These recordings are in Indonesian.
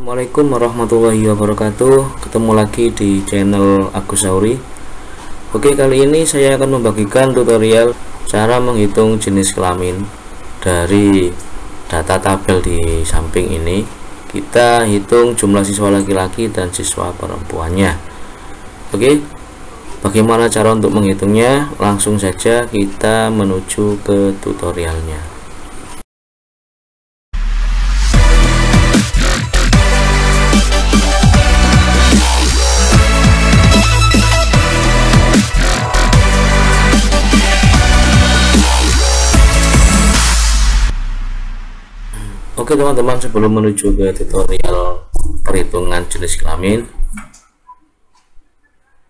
Assalamualaikum warahmatullahi wabarakatuh. Ketemu lagi di channel Agus Sauri. Oke, kali ini saya akan membagikan tutorial cara menghitung jenis kelamin dari data tabel di samping ini. Kita hitung jumlah siswa laki-laki dan siswa perempuannya. Oke, bagaimana cara untuk menghitungnya? Langsung saja kita menuju ke tutorialnya. Oke teman-teman, sebelum menuju ke tutorial perhitungan jenis kelamin,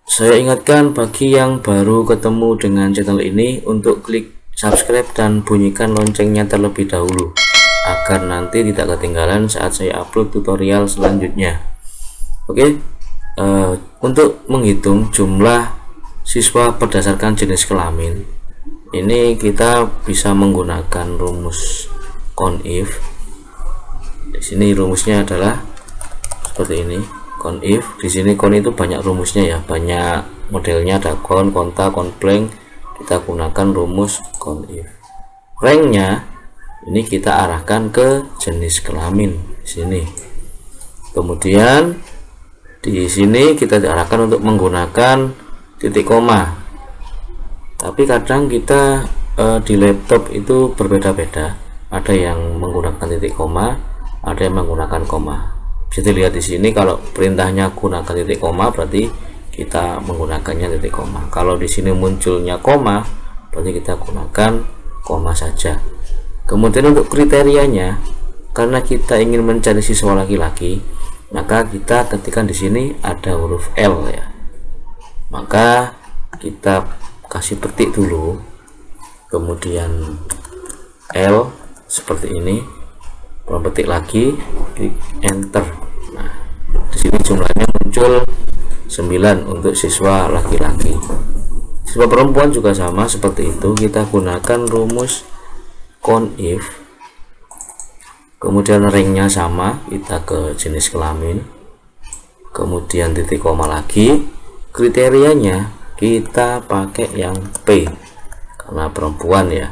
saya ingatkan bagi yang baru ketemu dengan channel ini untuk klik subscribe dan bunyikan loncengnya terlebih dahulu agar nanti tidak ketinggalan saat saya upload tutorial selanjutnya. Oke, untuk menghitung jumlah siswa berdasarkan jenis kelamin ini kita bisa menggunakan rumus CONIF. Di sini rumusnya adalah seperti ini, CONIF. Di sini con itu banyak rumusnya ya, banyak modelnya, ada con, konta, konblank. Kita gunakan rumus CONIF. Ranknya ini kita arahkan ke jenis kelamin di sini. Kemudian di sini kita diarahkan untuk menggunakan titik koma. Tapi kadang kita di laptop itu berbeda-beda. Ada yang menggunakan titik koma, ada yang menggunakan koma. Bisa dilihat di sini, kalau perintahnya gunakan titik koma berarti kita menggunakannya titik koma. Kalau di sini munculnya koma berarti kita gunakan koma saja. Kemudian untuk kriterianya, karena kita ingin mencari siswa laki-laki, maka kita ketikkan di sini ada huruf L ya. Maka kita kasih petik dulu, kemudian L seperti ini. Petik lagi, klik enter. Nah, di sini jumlahnya muncul 9 untuk siswa laki-laki. Siswa perempuan juga sama seperti itu, kita gunakan rumus CONIF. Kemudian ranknya sama, kita ke jenis kelamin. Kemudian titik koma lagi. Kriterianya kita pakai yang P karena perempuan ya.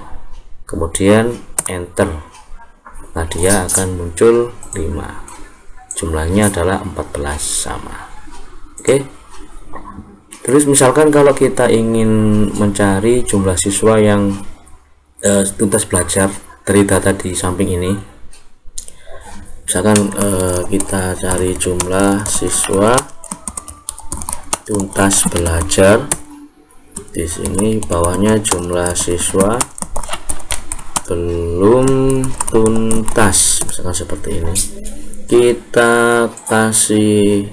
Kemudian enter. Nah, dia akan muncul 5, jumlahnya adalah 14 sama. Oke, terus misalkan kalau kita ingin mencari jumlah siswa yang tuntas belajar dari data di samping ini, misalkan kita cari jumlah siswa tuntas belajar, di sini bawahnya jumlah siswa belum tuntas, misalkan seperti ini. Kita kasih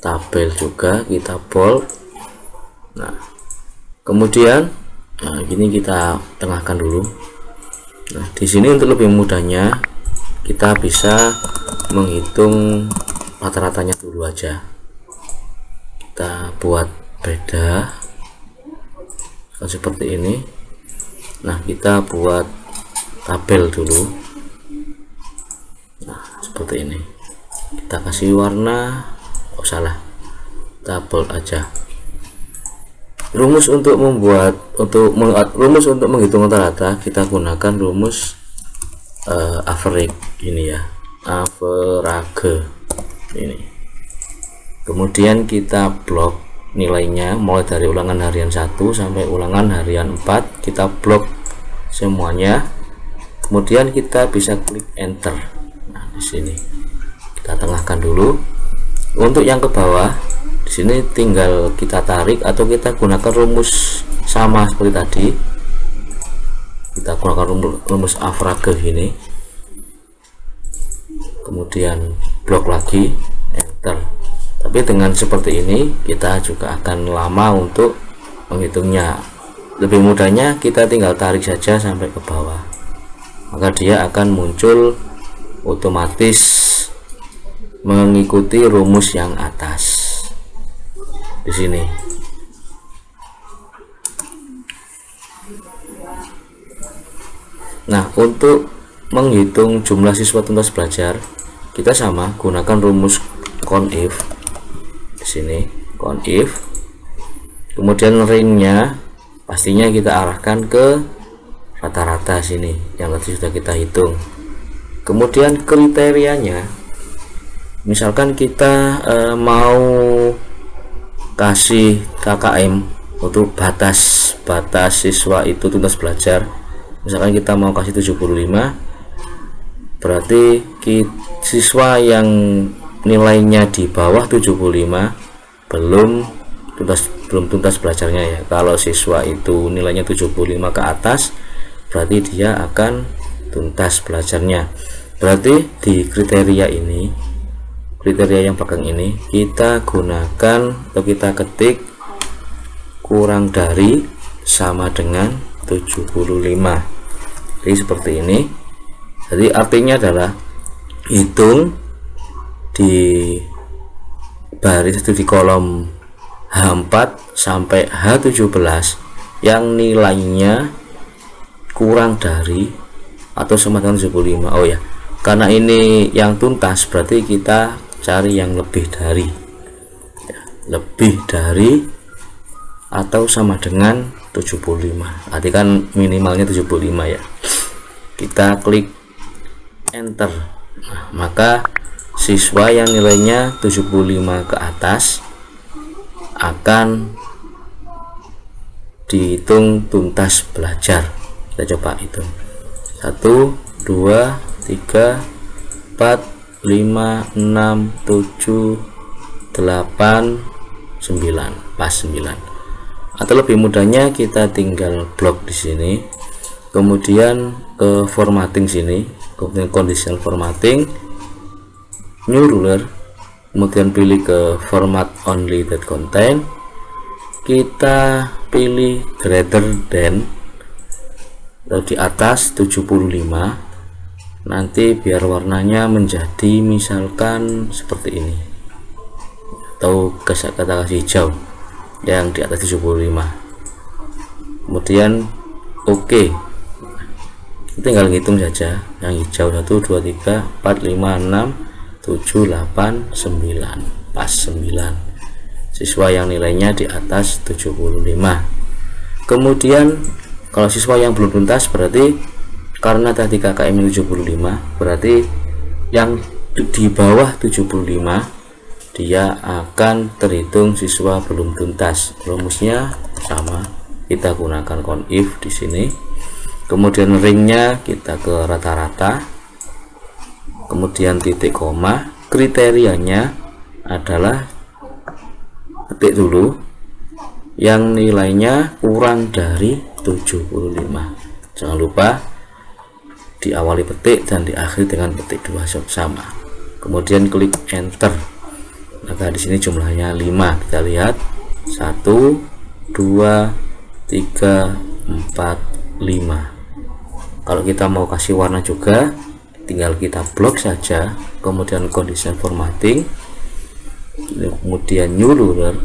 tabel juga, kita bold. Nah, kemudian gini kita tengahkan dulu. Nah, di sini untuk lebih mudahnya kita bisa menghitung rata-ratanya dulu aja. Kita buat beda seperti ini. Nah, kita buat tabel dulu. Nah, seperti ini. Kita kasih warna, oh salah, tabel aja. Rumus untuk rumus untuk menghitung rata-rata kita gunakan rumus average ini ya, average ini. Kemudian kita blok nilainya mulai dari ulangan harian 1 sampai ulangan harian 4, kita blok semuanya. Kemudian kita bisa klik enter. Nah, di sini kita tengahkan dulu. Untuk yang ke bawah, di sini tinggal kita tarik atau kita gunakan rumus sama seperti tadi. Kita gunakan rumus average ini. Kemudian blok lagi, enter. Tapi dengan seperti ini kita juga akan lama untuk menghitungnya. Lebih mudahnya kita tinggal tarik saja sampai ke bawah, maka dia akan muncul otomatis mengikuti rumus yang atas di sini. Nah, untuk menghitung jumlah siswa tuntas belajar kita sama gunakan rumus CONIF di sini, CONIF. Kemudian ringnya pastinya kita arahkan ke rata-rata sini yang tadi sudah kita hitung. Kemudian kriterianya, misalkan kita mau kasih KKM untuk batas siswa itu tuntas belajar, misalkan kita mau kasih 75, berarti siswa yang nilainya di bawah 75 belum tuntas belajarnya ya. Kalau siswa itu nilainya 75 ke atas, berarti dia akan tuntas belajarnya. Berarti di kriteria ini, kriteria yang belakang ini, kita gunakan atau kita ketik kurang dari sama dengan 75. Jadi seperti ini. Jadi artinya adalah hitung di baris itu di kolom H4 sampai H17 yang nilainya kurang dari atau sama dengan 75. Oh ya, karena ini yang tuntas berarti kita cari yang lebih dari ya, lebih dari atau sama dengan 75. Arti kan minimalnya 75 ya. Kita klik enter. Nah, maka siswa yang nilainya 75 ke atas akan dihitung tuntas belajar. Kita coba hitung 1 2 3 4 5 6 7 8 9, pas 9. Atau lebih mudahnya kita tinggal blok di sini, kemudian ke formatting sini, kemudian conditional formatting, new ruler, kemudian pilih ke format only that contain, kita pilih greater than atau di atas 75. Nanti biar warnanya menjadi misalkan seperti ini, atau kata kasih hijau yang di atas 75. Kemudian oke. Tinggal ngitung saja yang hijau 1 2 3 4 5 6 7 8 9, pas 9 siswa yang nilainya di atas 75. Kemudian kalau siswa yang belum tuntas, berarti karena tadi KKM 75, berarti yang di bawah 75 dia akan terhitung siswa belum tuntas. Rumusnya sama, kita gunakan CONIF di sini. Kemudian ringnya kita ke rata-rata, kemudian titik koma. Kriterianya adalah ketik dulu yang nilainya kurang dari 75. Jangan lupa diawali petik dan diakhiri dengan petik 2 sama. Kemudian klik enter. Maka di sini jumlahnya 5. Kita lihat 1 2 3 4 5. Kalau kita mau kasih warna juga, tinggal kita blok saja, kemudian condition formatting, kemudian new ruler,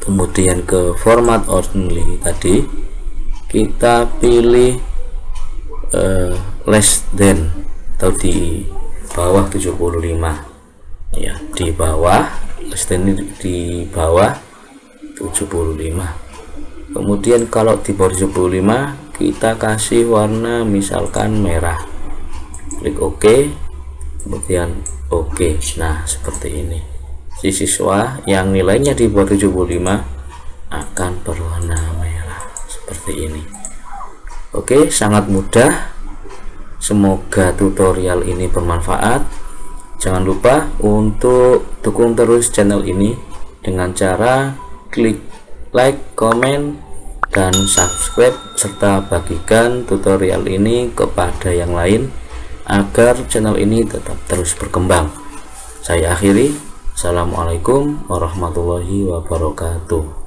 kemudian ke format only tadi, kita pilih less than atau di bawah 75 ya, di bawah less than, di bawah 75. Kemudian kalau di bawah 75 kita kasih warna misalkan merah, klik OK, kemudian OK. Nah seperti ini, si siswa yang nilainya di bawah 75 akan berwarna merah seperti ini. Oke, sangat mudah. Semoga tutorial ini bermanfaat. Jangan lupa untuk dukung terus channel ini dengan cara klik like, komen, dan subscribe, serta bagikan tutorial ini kepada yang lain agar channel ini tetap terus berkembang. Saya akhiri. Assalamualaikum warahmatullahi wabarakatuh.